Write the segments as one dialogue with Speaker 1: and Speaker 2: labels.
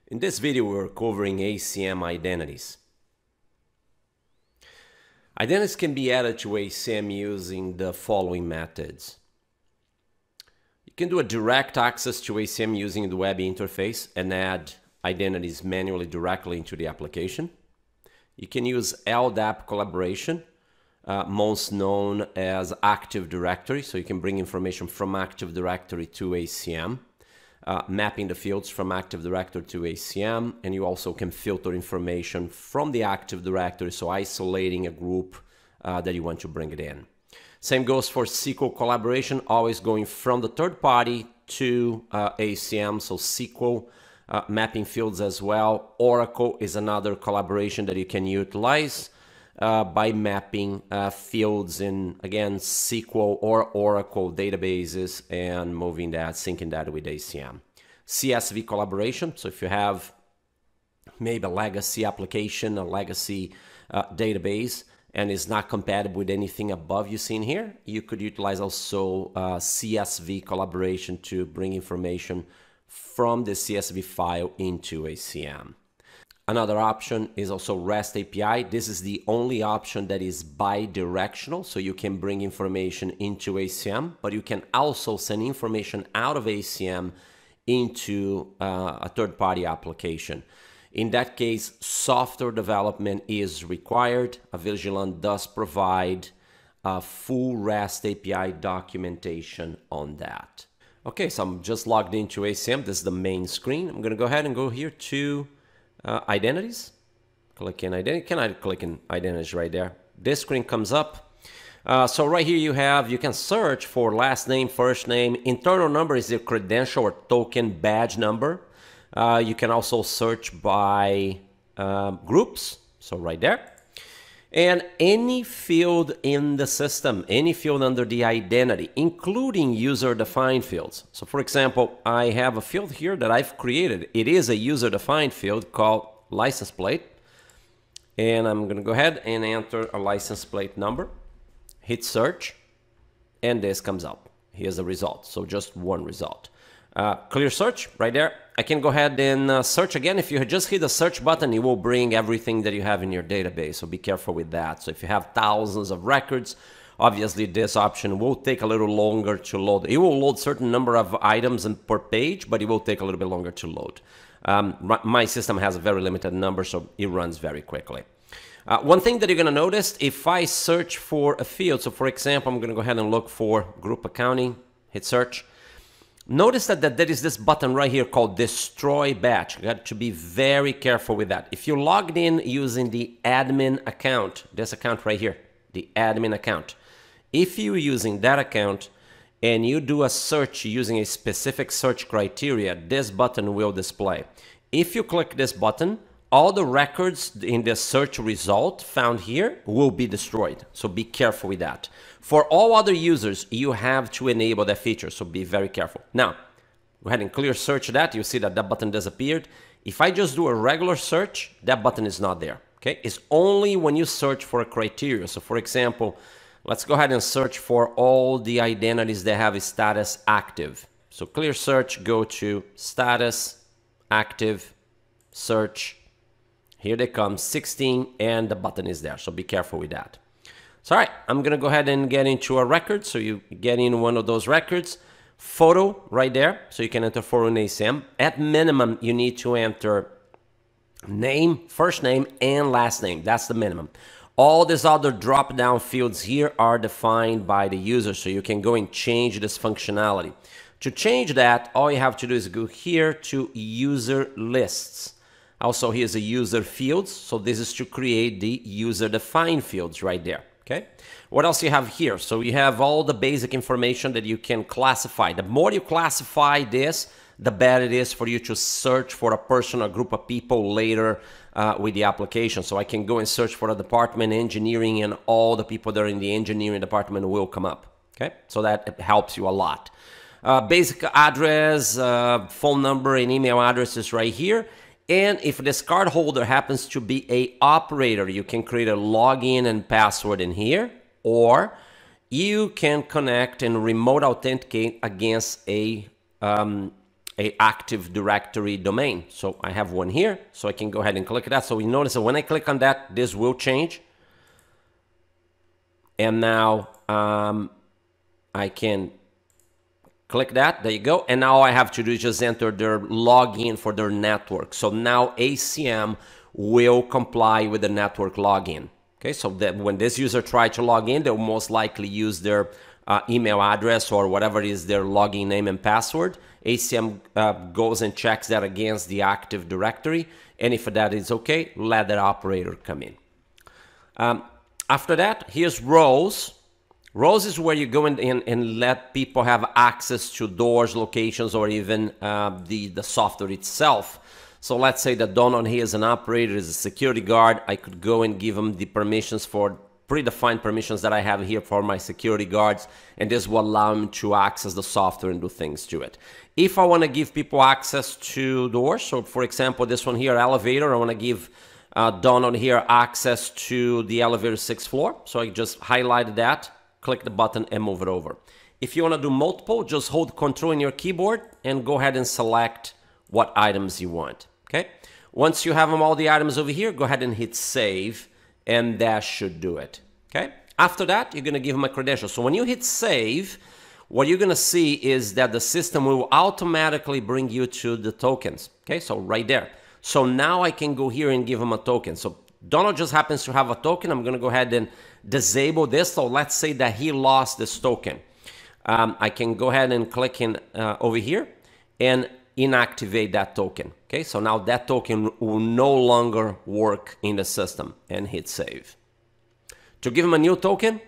Speaker 1: In this video, we're covering ACM identities. Identities can be added to ACM using the following methods. You can do a direct access to ACM using the web interface and add identities manually directly into the application. You can use LDAP collaboration, most known as Active Directory, so you can bring information from Active Directory to ACM. Mapping the fields from Active Directory to ACM, and you also can filter information from the Active Directory, so isolating a group that you want to bring it in. Same goes for SQL collaboration, always going from the third party to ACM, so SQL mapping fields as well. Oracle is another collaboration that you can utilize by mapping fields in, again, SQL or Oracle databases and moving that, syncing that with ACM. CSV collaboration, so if you have maybe a legacy application, a legacy database, and is not compatible with anything above you seen here, you could utilize also CSV collaboration to bring information from the CSV file into ACM. Another option is also REST API. This is the only option that is bi-directional, so you can bring information into ACM, but you can also send information out of ACM into a third-party application. In that case, software development is required. Avigilon does provide a full REST API documentation on that. Okay, so I'm just logged into ACM. This is the main screen. I'm going to go ahead and go here to identities. Click in identity. Can I click in identities right there? This screen comes up. So right here you can search for last name, first name. Internal number is the credential or token badge number. You can also search by groups. So right there. And any field in the system, any field under the identity, including user-defined fields. So for example, I have a field here that I've created. It is a user-defined field called license plate. And I'm going to go ahead and enter a license plate number, hit search, and this comes up. Here's the result. So just one result. Clear search right there. I can go ahead and search again. If you just hit the search button, it will bring everything that you have in your database. So be careful with that. So if you have thousands of records, obviously this option will take a little longer to load. It will load certain number of items per page, but it will take a little bit longer to load. My system has a very limited number, so it runs very quickly. One thing that you're going to notice, if I search for a field, so for example, I'm going to go ahead and look for group accounting, hit search. Notice that there is this button right here called Destroy Batch. You got to be very careful with that. If you're logged in using the admin account, this account right here, the admin account, if you're using that account and you do a search using a specific search criteria, this button will display. If you click this button, all the records in the search result found here will be destroyed. So be careful with that. For all other users, you have to enable that feature, so be very careful. Now, go ahead and clear search that. You see that that button disappeared. If I just do a regular search, that button is not there. Okay? It's only when you search for a criteria. So for example, let's go ahead and search for all the identities that have a status active. So clear search, go to status, active, search. Here they come, 16, and the button is there. So be careful with that. So all right, I'm going to go ahead and get into a record. So you get in one of those records. Photo right there. So you can enter photo in ACM. At minimum, you need to enter name, first name, and last name. That's the minimum. All these other drop-down fields here are defined by the user. So you can go and change this functionality. To change that, all you have to do is go here to user lists. Also, here's a user fields. So this is to create the user-defined fields right there. Okay. What else you have here? So you have all the basic information that you can classify. The more you classify this, the better it is for you to search for a person or group of people later with the application. So I can go and search for a department, engineering, and all the people that are in the engineering department will come up. Okay. So that helps you a lot. Basic address, phone number, and email address is right here. And if this card holder happens to be an operator, you can create a login and password in here, or you can connect and remote authenticate against a a Active Directory domain. So I have one here, so I can go ahead and click that. So you notice that when I click on that, this will change. And now I can click that, there you go. And now all I have to do is just enter their login for their network. So now ACM will comply with the network login. Okay, so that when this user tries to log in, they'll most likely use their email address or whatever is their login name and password. ACM goes and checks that against the Active Directory. And if that is okay, let that operator come in. After that, here's roles. Roles is where you go in and let people have access to doors, locations, or even the software itself. So let's say that Donald here is an operator, is a security guard. I could go and give him the permissions for predefined permissions that I have here for my security guards, and this will allow him to access the software and do things to it. If I want to give people access to doors, so for example, this one here, elevator, I want to give Donald here access to the elevator 6th floor. So I just highlight that, click the button and move it over. If you want to do multiple, just hold Control in your keyboard and go ahead and select what items you want. Okay. Once you have all the items over here, go ahead and hit save, and that should do it. Okay. After that, you're going to give them a credential. So when you hit save, what you're going to see is that the system will automatically bring you to the tokens. Okay. So right there. So now I can go here and give him a token. So Donald just happens to have a token. I'm going to go ahead and disable this. So let's say that he lost this token. I can go ahead and click in over here and inactivate that token. Okay, so now that token will no longer work in the system, and hit save. To give him a new token,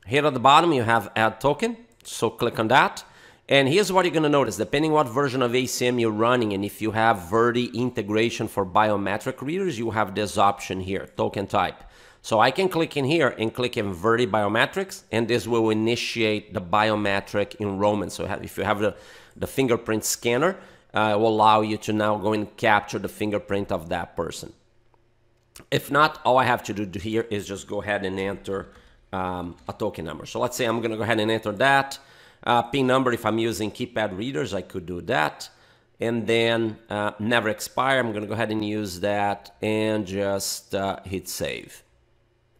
Speaker 1: here at the bottom you have add token. So click on that. And here's what you're going to notice. Depending what version of ACM you're running, and if you have Verdi integration for biometric readers, you have this option here, token type. So I can click in here and click in Verdi biometrics, and this will initiate the biometric enrollment. So if you have the fingerprint scanner, it will allow you to now go and capture the fingerprint of that person. If not, all I have to do here is just go ahead and enter a token number. So let's say I'm going to go ahead and enter that. PIN number, if I'm using keypad readers, I could do that. And then never expire, I'm going to go ahead and use that and just hit save.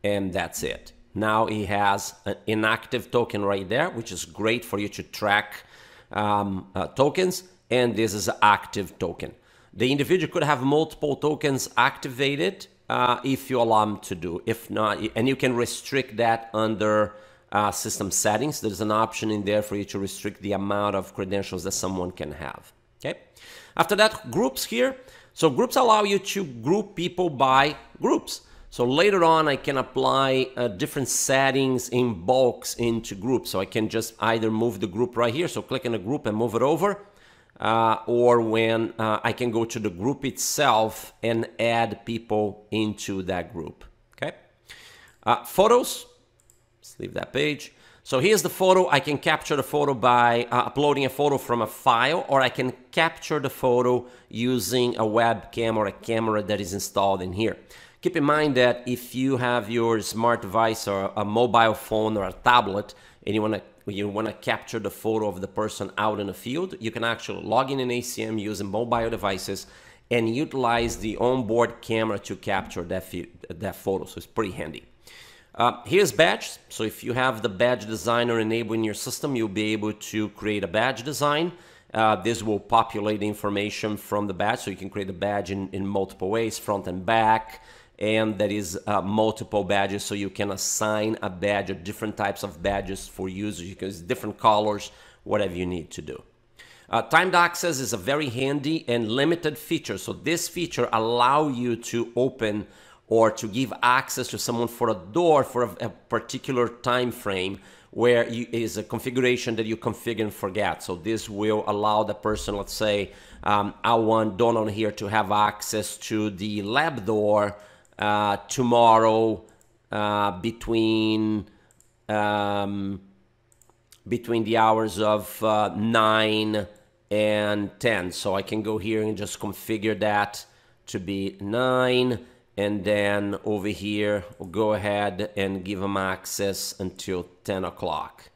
Speaker 1: And that's it. Now he has an inactive token right there, which is great for you to track tokens. And this is an active token. The individual could have multiple tokens activated if you allow them to do. If not, and you can restrict that under system settings. There's an option in there for you to restrict the amount of credentials that someone can have. Okay. After that, groups here. So groups allow you to group people by groups. So later on, I can apply different settings in bulks into groups. So I can just either move the group right here. So click on the group and move it over. Or when I can go to the group itself and add people into that group. Okay. Photos. Let's leave that page. So here's the photo. I can capture the photo by uploading a photo from a file, or I can capture the photo using a webcam or a camera that is installed in here. Keep in mind that if you have your smart device or a mobile phone or a tablet and you want to capture the photo of the person out in the field, you can actually log in ACM using mobile devices and utilize the onboard camera to capture that photo. So it's pretty handy. Here's badge. So if you have the badge designer enabled in your system, you'll be able to create a badge design. This will populate the information from the badge, so you can create a badge in multiple ways, front and back, and that is multiple badges, so you can assign a badge or different types of badges for users. You can use different colors, whatever you need to do. Timed access is a very handy and limited feature. So this feature allows you to open or to give access to someone for a door for a particular time frame where is a configuration that you configure and forget. So this will allow the person, let's say, I want Donald here to have access to the lab door tomorrow between the hours of 9 and 10. So I can go here and just configure that to be 9. And then over here, we'll go ahead and give them access until 10 o'clock.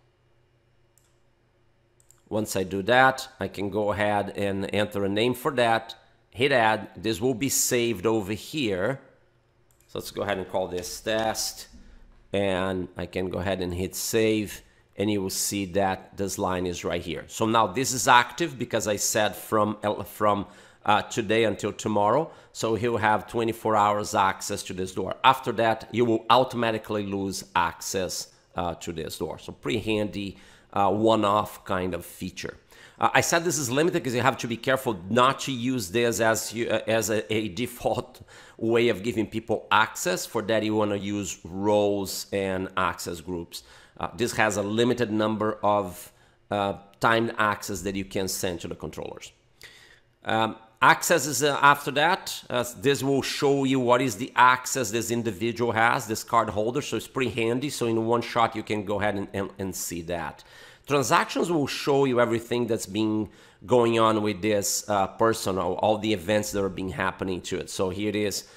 Speaker 1: Once I do that, I can go ahead and enter a name for that, hit add. This will be saved over here. So let's go ahead and call this test, and I can go ahead and hit save, and you will see that this line is right here. So now this is active because I said from today until tomorrow. So he'll have 24 hours access to this door. After that, you will automatically lose access to this door. So pretty handy one-off kind of feature. I said this is limited because you have to be careful not to use this as a default way of giving people access. For that, you want to use roles and access groups. This has a limited number of timed access that you can send to the controllers. Access is after that. This will show you what is the access this individual has, this card holder. So it's pretty handy. So in one shot, you can go ahead and see that. Transactions will show you everything that's been going on with this person, or all the events that are being happening to it. So here it is.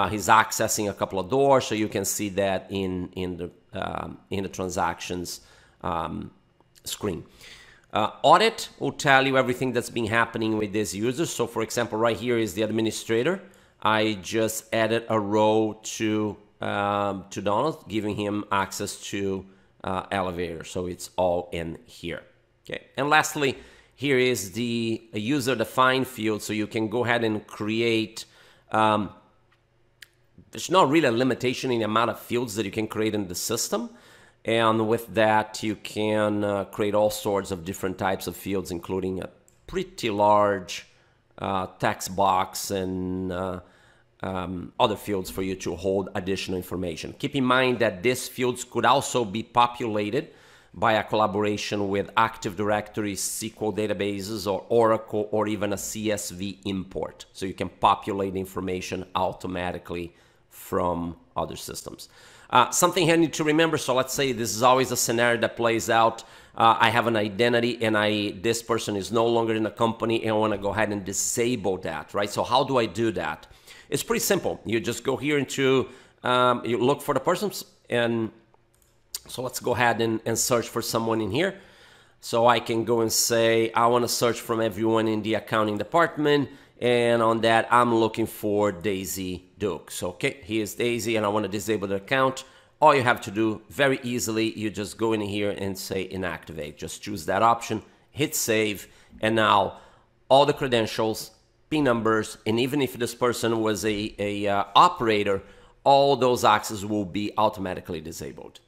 Speaker 1: He's accessing a couple of doors, so you can see that in the transactions screen. Audit will tell you everything that's been happening with this user. So for example, right here is the administrator. I just added a row to Donald, giving him access to elevator. So it's all in here. Okay. And lastly, here is the user defined field. So you can go ahead and create, there's not really a limitation in the amount of fields that you can create in the system. And with that, you can create all sorts of different types of fields, including a pretty large text box and other fields for you to hold additional information. Keep in mind that these fields could also be populated by a collaboration with Active Directory, SQL databases, or Oracle, or even a CSV import. So you can populate information automatically from other systems. Something I need to remember, so let's say this is always a scenario that plays out. I have an identity and this person is no longer in the company, and I want to go ahead and disable that, right? So how do I do that? It's pretty simple. You just go here into, you look for the persons, and so let's go ahead and search for someone in here. So I can go and say, I want to search from everyone in the accounting department, and on that, I'm looking for Daisy Duke. So, okay, here's Daisy, and I want to disable the account. All you have to do, very easily, you just go in here and say inactivate. Just choose that option, hit save, and now all the credentials, PIN numbers, and even if this person was a operator, all those access will be automatically disabled.